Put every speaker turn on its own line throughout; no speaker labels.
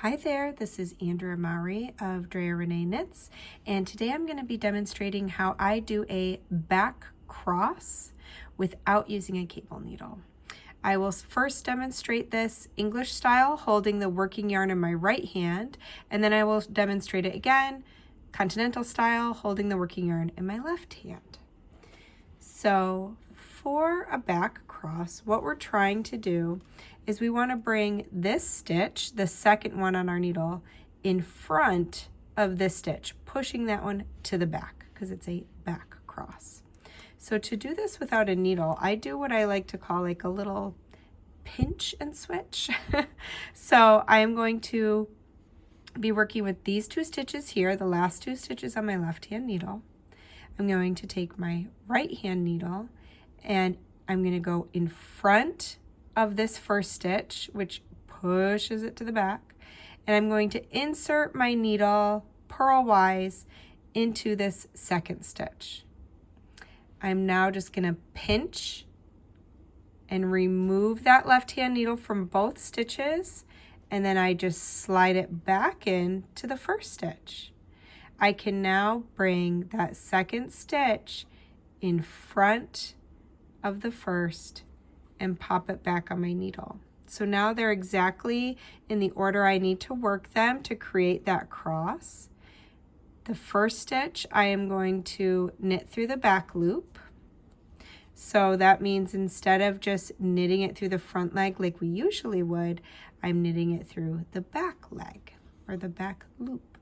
Hi there, this is Andrea Mowry of Drea Renee Knits, and today I'm going to be demonstrating how I do a back cross without using a cable needle. I will first demonstrate this English style, holding the working yarn in my right hand, and then I will demonstrate it again, continental style, holding the working yarn in my left hand. So for a back cross, what we're trying to do is we want to bring this stitch, the second one on our needle, in front of this stitch, pushing that one to the back because it's a back cross. So to do this without a needle, I do what I like to call like a little pinch and switch. So I am going to be working with these two stitches here, the last two stitches on my left hand needle. I'm going to take my right hand needle and I'm going to go in front of this first stitch, which pushes it to the back, and I'm going to insert my needle purlwise into this second stitch. I'm now just going to pinch and remove that left hand needle from both stitches, and then I just slide it back in to the first stitch. I can now bring that second stitch in front of the first and pop it back on my needle. So now they're exactly in the order I need to work them to create that cross. The first stitch I am going to knit through the back loop. So that means instead of just knitting it through the front leg like we usually would, I'm knitting it through the back leg or the back loop.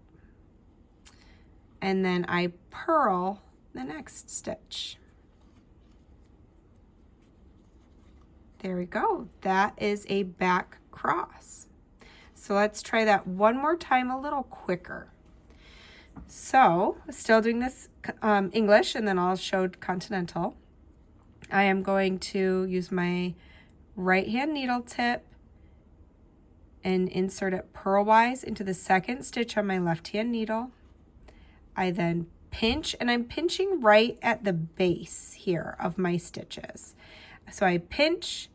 And then I purl the next stitch. There we go. That is a back cross. So let's try that one more time a little quicker. So still doing this English, and then I'll show continental. I am going to use my right hand needle tip and insert it purlwise into the second stitch on my left hand needle. I then pinch, and I'm pinching right at the base here of my stitches. So I pinch,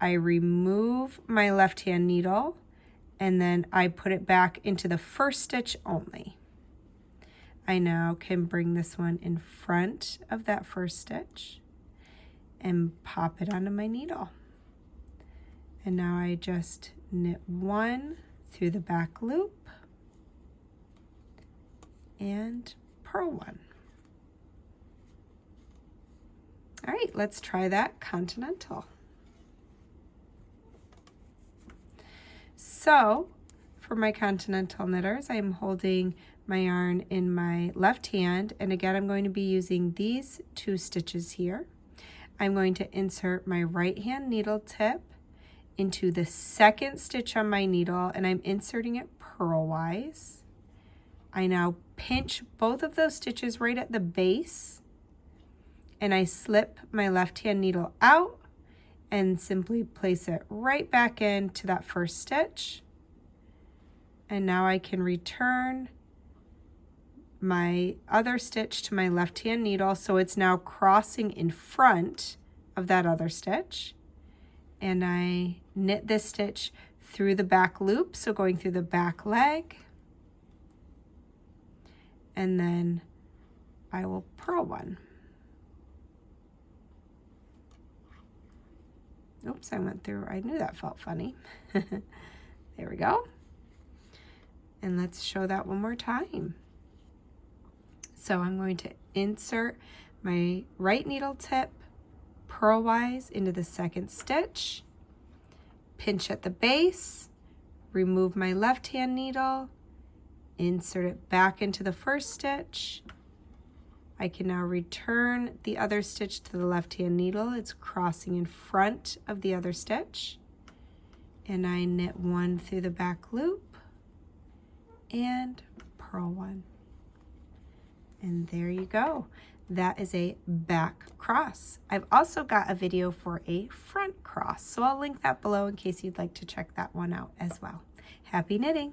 I remove my left hand needle, and then I put it back into the first stitch only. I now can bring this one in front of that first stitch and pop it onto my needle. And now I just knit one through the back loop and purl one. All right, let's try that continental. So for my continental knitters, I'm holding my yarn in my left hand, and again I'm going to be using these two stitches here. I'm going to insert my right hand needle tip into the second stitch on my needle, and I'm inserting it purlwise. I now pinch both of those stitches right at the base, and I slip my left hand needle out and simply place it right back into that first stitch. And now I can return my other stitch to my left hand needle, so it's now crossing in front of that other stitch. And I knit this stitch through the back loop, so going through the back leg. And then I will purl one. Oops, I went through, I knew that felt funny. There we go. And let's show that one more time. So I'm going to insert my right needle tip purlwise into the second stitch, pinch at the base, remove my left hand needle, insert it back into the first stitch. I can now return the other stitch to the left hand needle. It's crossing in front of the other stitch. And I knit one through the back loop and purl one. And there you go. That is a back cross. I've also got a video for a front cross, so I'll link that below in case you'd like to check that one out as well. Happy knitting!